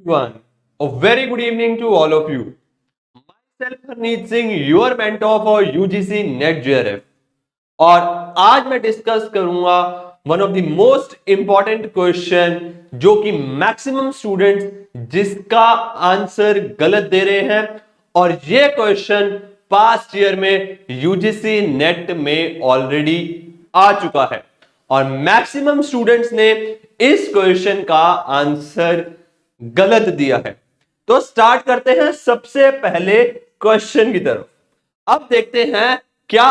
everyone. A very good evening to all of you. Myself Harneet Singh, your mentor for UGC Net JRF. और आज मैं discuss करूंगा one of the most important question जो कि maximum students जिसका answer गलत दे रहे हैं और ये क्वेश्चन पास्ट ईयर में यूजीसी नेट में ऑलरेडी आ चुका है और मैक्सिमम स्टूडेंट्स ने इस क्वेश्चन का आंसर गलत दिया है। तो स्टार्ट करते हैं सबसे पहले क्वेश्चन की तरफ। अब देखते हैं क्या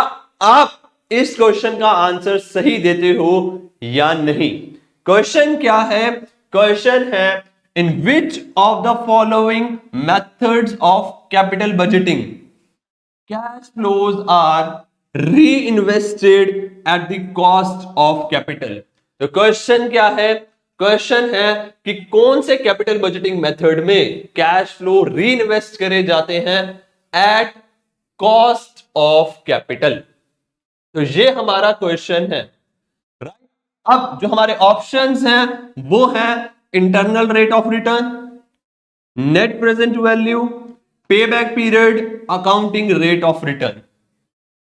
आप इस क्वेश्चन का आंसर सही देते हो या नहीं। क्वेश्चन क्या है? क्वेश्चन है in which of the following methods of capital budgeting cash flows are reinvested at the cost of capital. तो क्वेश्चन क्या है? क्वेश्चन है कि कौन से कैपिटल बजटिंग मेथड में कैश फ्लो री इन्वेस्ट करे जाते हैं एट कॉस्ट ऑफ कैपिटल। तो ये हमारा क्वेश्चन है, राइट। अब जो हमारे ऑप्शंस हैं वो है internal rate of return, net present value, pay back period, accounting rate of return.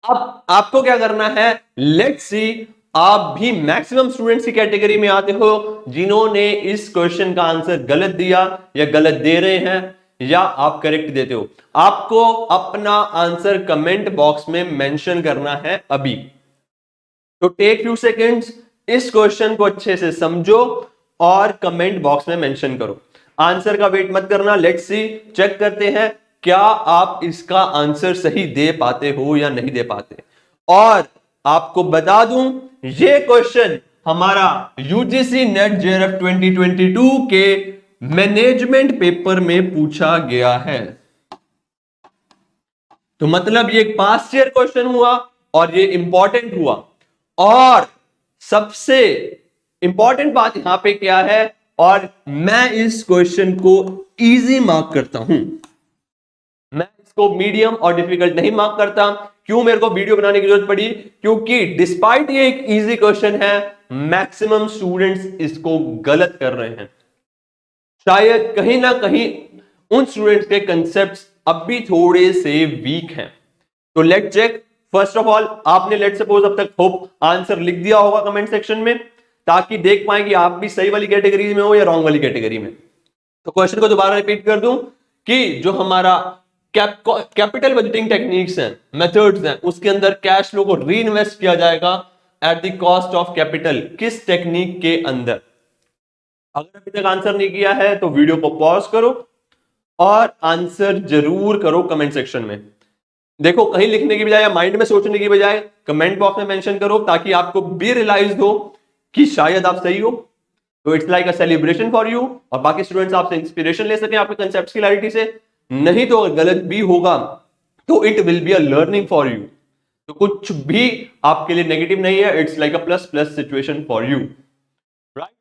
अब आपको क्या करना है, लेट्स सी, आप भी मैक्सिमम स्टूडेंट्स की कैटेगरी में आते हो जिन्होंने इस क्वेश्चन का आंसर गलत दिया या गलत दे रहे हैं या आप करेक्ट देते हो। आपको अपना आंसर कमेंट बॉक्स में मेंशन करना है अभी। तो टेक फ्यू सेकंड्स, इस क्वेश्चन को अच्छे से समझो और कमेंट बॉक्स में मेंशन करो। आंसर का वेट मत करना। लेट्स सी, चेक करते हैं क्या आप इसका आंसर सही दे पाते हो या नहीं दे पाते। और आपको बता दूं, ये क्वेश्चन हमारा यूजीसी नेट जेआरएफ 2022 के मैनेजमेंट पेपर में पूछा गया है। तो मतलब ये एक पास्ट ईयर क्वेश्चन हुआ और ये इंपॉर्टेंट हुआ। और सबसे इंपॉर्टेंट बात यहां पे क्या है, और मैं इस क्वेश्चन को इजी मार्क करता हूं, मैं इसको मीडियम और डिफिकल्ट नहीं मार्क करता। क्यों मेरे को वीडियो बनाने की जरूरत पड़ी? क्योंकि डिस्पाइट ये एक इजी क्वेश्चन है, मैक्सिमम स्टूडेंट्स इसको गलत कर रहे हैं। शायद कहीं ना कहीं उन स्टूडेंट्स के कंसेप्ट्स अब भी थोड़े से वीक हैं। तो let check. First of all, आपने लेट सपोज अब तक होप आंसर लिख दिया होगा कमेंट सेक्शन में, ताकि देख पाए कि आप भी सही वाली कैटेगरी में हो या रॉन्ग वाली कैटेगरी में। तो क्वेश्चन को दोबारा रिपीट कर दूं कि जो हमारा कैपिटल बजटिंग टेक्निक्स हैं, मेथड्स हैं, उसके अंदर कैश फ्लो को री इन्वेस्ट किया जाएगा eight the cost of capital. किस टेक्निक के अंदर? अगर अभी तक आंसर नहीं किया है तो वीडियो को पॉज करो और आंसर जरूर करो कमेंट सेक्शन में। देखो, कहीं लिखने की बजाय या माइंड में सोचने की बजाय कमेंट बॉक्स में मेंशन करो, ताकि आपको भी रियलाइज हो कि शायद आप सही हो। तो it's like a celebration for you, और बाकी स्टूडेंट्स आपसे इंस्पिरेशन ले सके आपके कंसेप्ट्स की क्लैरिटी से। नहीं तो अगर गलत भी होगा तो it will be a learning for you. तो कुछ भी आपके लिए नेगेटिव नहीं है, it's like a plus plus situation for you, right.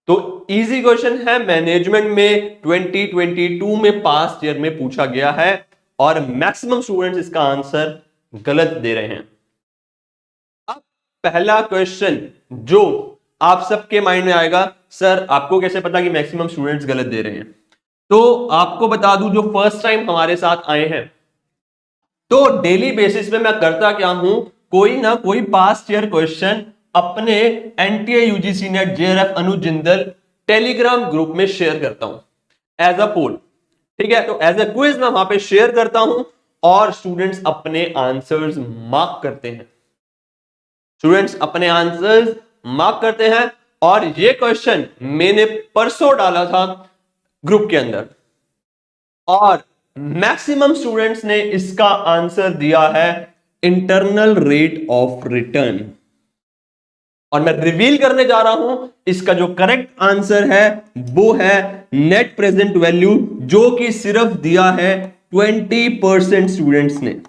तो इजी क्वेश्चन है, मैनेजमेंट में 2022 में पास्ट ईयर में पूछा गया है और मैक्सिमम स्टूडेंट्स इसका आंसर गलत दे रहे हैं। अब पहला क्वेश्चन जो आप सबके माइंड में आएगा, सर आपको कैसे पता कि मैक्सिमम स्टूडेंट्स गलत दे रहे हैं? तो आपको बता दूं, जो फर्स्ट टाइम हमारे साथ आए हैं, तो डेली बेसिस पे मैं करता क्या हूं, कोई ना कोई पास्ट ईयर क्वेश्चन अपने एनटीए यूजीसी नेट जेआरएफ अनुज जिंदल टेलीग्राम ग्रुप में शेयर करता हूं एज अ पोल। ठीक है, तो एज अ क्विज मैं वहां पे शेयर करता हूं और स्टूडेंट्स अपने आंसर्स मार्क करते हैं। स्टूडेंट्स अपने आंसर्स मार्क करते हैं। और ये क्वेश्चन मैंने परसों डाला था ग्रुप के अंदर और मैक्सिमम स्टूडेंट्स ने इसका आंसर दिया है इंटरनल रेट ऑफ रिटर्न। और मैं रिवील करने जा रहा हूं, इसका जो करेक्ट आंसर है वो है नेट प्रेजेंट वैल्यू, जो कि सिर्फ दिया है 20% स्टूडेंट्स ने।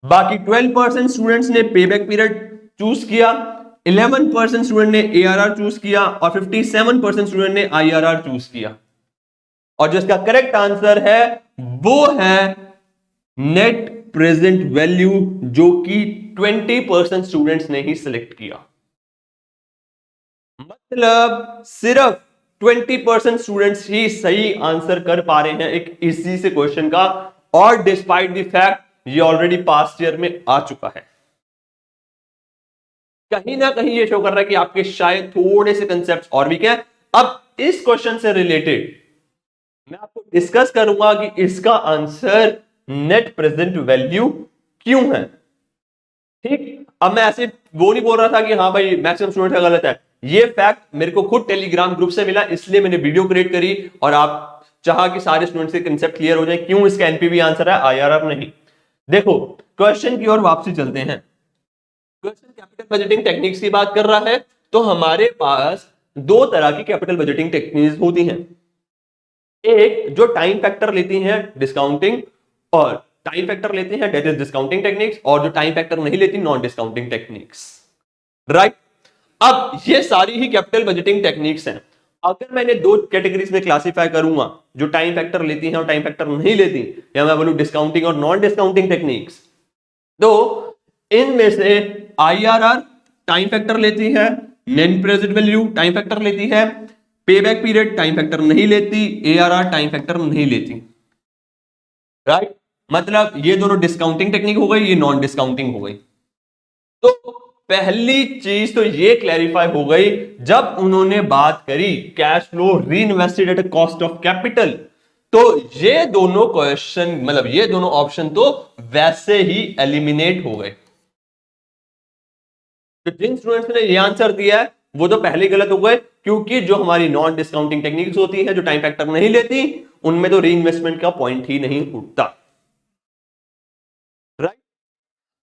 बाकी 12% स्टूडेंट्स ने पेबैक पीरियड चूज किया, 11% स्टूडेंट ने एआरआर चूज किया और 57% स्टूडेंट ने आईआरआर चूज किया। और जो इसका करेक्ट आंसर है वो है नेट प्रेजेंट वैल्यू, जो कि 20% स्टूडेंट्स ने ही सिलेक्ट किया। मतलब सिर्फ 20% स्टूडेंट्स ही सही आंसर कर पा रहे हैं एक इजी से क्वेश्चन का, और डिस्पाइट द फैक्ट ये ऑलरेडी पास्ट ईयर में आ चुका है। कहीं ना कहीं ये शो कर रहा है कि आपके शायद थोड़े से कंसेप्ट और वीक है। अब इस क्वेश्चन से रिलेटेड मैं आपको डिस्कस करूंगा कि इसका आंसर नेट प्रेजेंट वैल्यू क्यों है। ठीक, अब मैं ऐसे वो नहीं बोल रहा था कि हाँ भाई मैक्सिमम स्टूडेंट का गलत है, ये फैक्ट मेरे को खुद टेलीग्राम ग्रुप से मिला, इसलिए मैंने वीडियो क्रिएट करी और आप चाहा कि सारे स्टूडेंट्स के कंसेप्ट क्लियर हो जाए क्यों इसका एनपीवी आंसर है आईआरआर नहीं। देखो क्वेश्चन की ओर वापसी चलते हैं। क्वेश्चन कैपिटल बजटिंग टेक्निक्स की बात कर रहा है, तो हमारे पास दो तरह की कैपिटल बजटिंग टेक्निक्स होती हैं। एक जो टाइम फैक्टर लेती हैं डिस्काउंटिंग, और टाइम फैक्टर लेते हैं दैट इज डिस्काउंटिंग टेक्निक्स, और जो टाइम फैक्टर नहीं लेती नॉन डिस्काउंटिंग टेक्निक्स, राइट। अब ये सारी ही कैपिटल बजटिंग टेक्निक्स हैं। अगर मैंने दो कैटेगरीज में क्लासिफाई करूंगा, जो टाइम फैक्टर लेती हैं और टाइम फैक्टर नहीं लेती, या मैं बोलूं डिस्काउंटिंग और नॉन डिस्काउंटिंग टेक्निक्स, तो इनमें से आईआरआर टाइम फैक्टर लेती है, net present value time factor लेती है, पेबैक पीरियड टाइम फैक्टर नहीं लेती, एआरआर टाइम फैक्टर नहीं लेती, राइट। मतलब ये दोनों डिस्काउंटिंग टेक्निक हो गई, ये नॉन डिस्काउंटिंग हो गई। तो पहली चीज तो ये क्लैरिफाई हो गई जब उन्होंने बात करी cash flow reinvested at cost of capital, तो ये दोनों क्वेश्चन मतलब ये दोनों ऑप्शन तो वैसे ही एलिमिनेट हो गए। तो जिन स्टूडेंट्स ने ये आंसर दिया है वो तो पहले गलत हो गए, क्योंकि जो हमारी नॉन डिस्काउंटिंग टेक्निक्स होती है जो टाइम फैक्टर नहीं लेती, उनमें तो रीइन्वेस्टमेंट का पॉइंट ही नहीं उठता, राइट।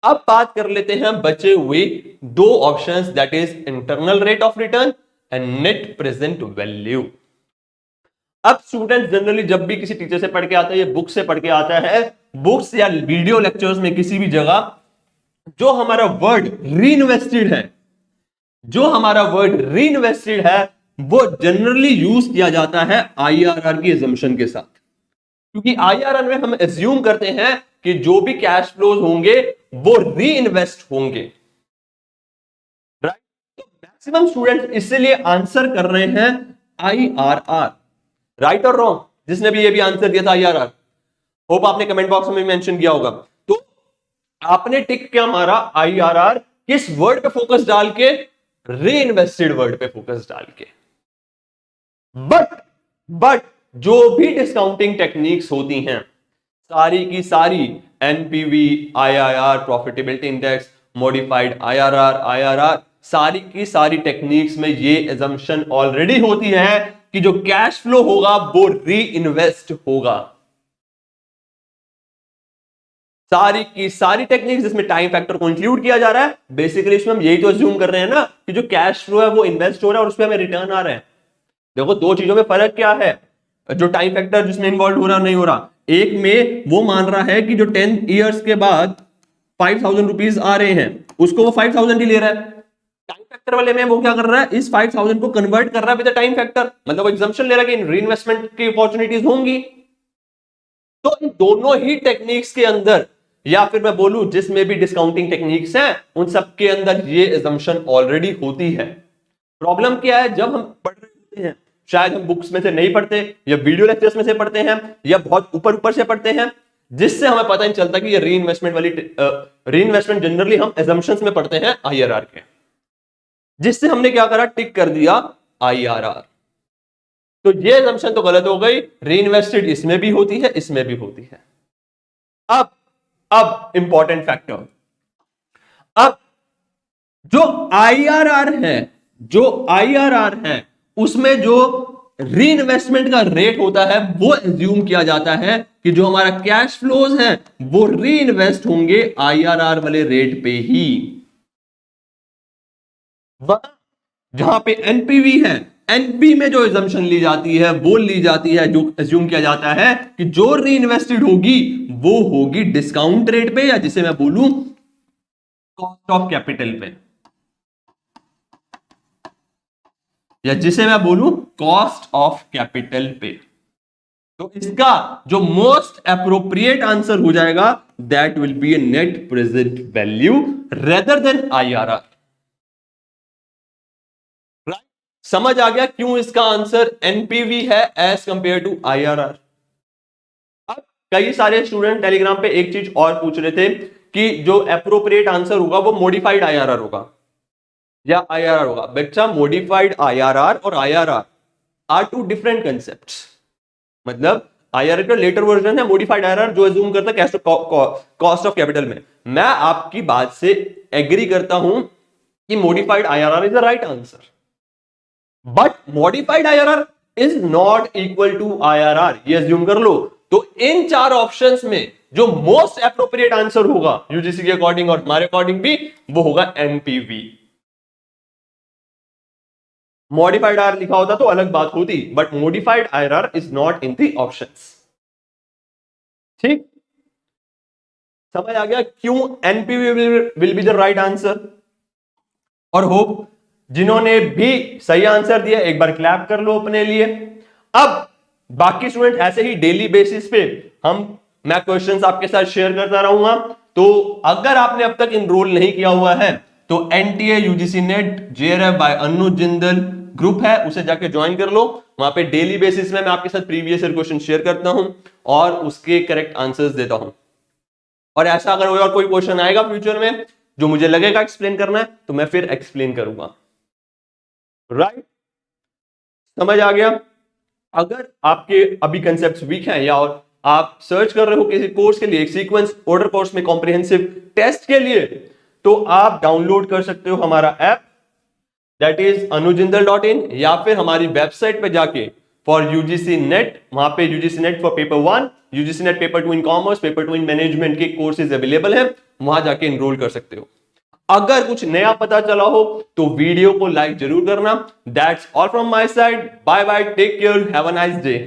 अब बात कर लेते हैं बचे हुए दो options, that is internal rate of return and net present value. अब स्टूडेंट जनरली जब भी किसी टीचर से पढ़ के आता है, ये बुक से पढ़ के आता है, बुक्स या वीडियो लेक्चर्स में किसी भी जगह जो हमारा वर्ड रीइन्वेस्टेड है, जो हमारा वर्ड रीइन्वेस्टेड है, वो जनरली यूज किया जाता है आईआरआर की एजम्पशन के साथ, क्योंकि आईआरआर में हम एज्यूम करते हैं कि जो भी कैश फ्लोज होंगे वो रीइन्वेस्ट होंगे, राइट। तो मैक्सिमम स्टूडेंट्स इसलिए आंसर कर रहे हैं आईआरआर, राइट और रॉन्ग। जिसने भी ये भी आंसर दिया था आईआरआर, होप आपने कमेंट बॉक्स में मेंशन किया होगा। तो आपने टिक क्या मारा आईआरआर, किस वर्ड पे फोकस डाल के, रीइन्वेस्टेड वर्ड पे फोकस डाल के। बट जो भी डिस्काउंटिंग टेक्निक्स होती हैं सारी की सारी NPV, IRR, profitability index, modified IRR, सारी की सारी टेक्निक्स में ये एजम्पशन ऑलरेडी होती है कि जो कैश फ्लो होगा वो री इन्वेस्ट होगा। सारी की सारी टेक्निक्स जिसमें टाइम फैक्टर को इंक्लूड किया जा रहा है, बेसिकली इसमें हम यही तो अज्यूम कर रहे हैं ना कि जो कैश फ्लो है वो इन्वेस्ट हो रहा है और उसमें हमें रिटर्न आ रहा है। देखो दो चीजों में फर्क क्या है, जो टाइम फैक्टर जिसमें इन्वॉल्व हो रहा नहीं हो रहा, एक में वो मान रहा है कि जो 10 इयर्स के बाद 5,000 रुपीज आ रहे हैं उसको वो 5,000 ही ले रहा है। टाइम फैक्टर वाले में वो क्या कर रहा है, इस 5,000 को कन्वर्ट कर रहा है विद टाइम फैक्टर, मतलब वो एग्जम्पशन ले रहा है कि रीइन्वेस्टमेंट की अपॉर्चुनिटीज होंगी। तो इन दोनों ही टेक्निक्स के अंदर, या फिर मैं बोलूं जिसमें भी डिस्काउंटिंग टेक्निक्स हैं उन सब के अंदर ये एजम्पशन ऑलरेडी होती है। प्रॉब्लम क्या है, जब हम पढ़ रहे होते हैं, शायद हम बुक्स में से नहीं पढ़ते या वीडियो लेक्चर्स में से पढ़ते हैं या बहुत ऊपर ऊपर से पढ़ते हैं, जिससे हमें पता नहीं चलता कि ये रीइन्वेस्टमेंट वाली रीइन्वेस्टमेंट जनरली हम एजम्पशंस में पढ़ते हैं आईआरआर के, जिससे हमने क्या करा, टिक कर दिया आईआरआर। तो ये एजम्पशन तो गलत हो गई, रीइन्वेस्टेड इसमें भी होती है इसमें भी होती है। अब इंपॉर्टेंट फैक्टर, अब जो आईआरआर है उसमें जो रीइन्वेस्टमेंट का रेट होता है वो एज्यूम किया जाता है कि जो हमारा कैश फ्लोज है वो रीइन्वेस्ट होंगे आईआरआर वाले रेट पे ही। जहां पे एनपीवी है, एनपी में जो एजम्पशन ली जाती है वो ली जाती है, जो एज्यूम किया जाता है कि जो रीइन्वेस्टेड होगी वो होगी डिस्काउंट रेट पे, या जिसे मैं बोलूं कॉस्ट ऑफ कैपिटल पे, या जिसे मैं बोलूं कॉस्ट ऑफ कैपिटल पे। तो इसका जो मोस्ट एप्रोप्रिएट आंसर हो जाएगा that will be A net present value rather than IRR, right. समझ आ गया क्यों इसका आंसर एनपीवी है एज कंपेयर टू आईआरआर। अब कई सारे स्टूडेंट टेलीग्राम पे एक चीज और पूछ रहे थे कि जो एप्रोप्रिएट आंसर होगा वो मॉडिफाइड आईआरआर होगा या आईआरआर होगा। बच्चा मॉडिफाइड आईआरआर और IRR are two different concepts. मतलब आईआरआर का लेटर वर्जन है, मॉडिफाइड आईआरआर जो अज्यूम करता है कॉस्ट ऑफ कैपिटल में। मैं आपकी बात से एग्री करता हूं कि modified IRR is the right answer, but modified IRR is not equal to IRR, ये अज्यूम कर लो। तो इन चार ऑप्शंस में जो मोस्ट एप्रोप्रिएट आंसर होगा यूजीसी के अकॉर्डिंग और हमारे अकॉर्डिंग भी, वो होगा एनपीवी। मॉडिफाइड आईआरआर लिखा होता तो अलग बात होती, but modified IRR is not in the options. ठीक, समझ आ गया क्यों NPV will be the right answer. और होप जिन्होंने भी सही आंसर दिया एक बार क्लैप कर लो अपने लिए। अब बाकी स्टूडेंट ऐसे ही डेली बेसिस पे मैं क्वेश्चंस आपके साथ शेयर करता रहूंगा। तो अगर आपने अब तक इनरोल नहीं किया हुआ है तो NTA UGC NET JRF by Anuj Jindal group है, उसे जाके ज्वाइन कर लो। वहां पे डेली बेसिस में मैं आपके साथ प्रीवियस ईयर क्वेश्चन शेयर करता हूं और उसके करेक्ट आंसर्स देता हूं। और ऐसा अगर और कोई क्वेश्चन आएगा फ्यूचर में जो मुझे लगेगा एक्सप्लेन करना है तो मैं फिर एक्सप्लेन करूंगा। राइट, समझ आ गया। अगर आपके अभी कंसेप्ट वीक हैं या और आप सर्च कर रहे हो किसी कोर्स के लिए, सीक्वेंस ऑर्डर कोर्स में कॉम्प्रिहेंसिव टेस्ट के लिए, तो आप डाउनलोड कर सकते हो हमारा ऐप दैट इज अनुजिंदल.in, या फिर हमारी वेबसाइट पे जाके फॉर यूजीसी नेट, वहां पे UGC net for paper 1, UGC net paper 2 in commerce, paper 2 in management के कोर्सेज अवेलेबल हैं, वहां जाके इनरोल कर सकते हो। अगर कुछ नया पता चला हो तो वीडियो को लाइक जरूर करना। That's all from my side, bye bye, take care, have a nice day.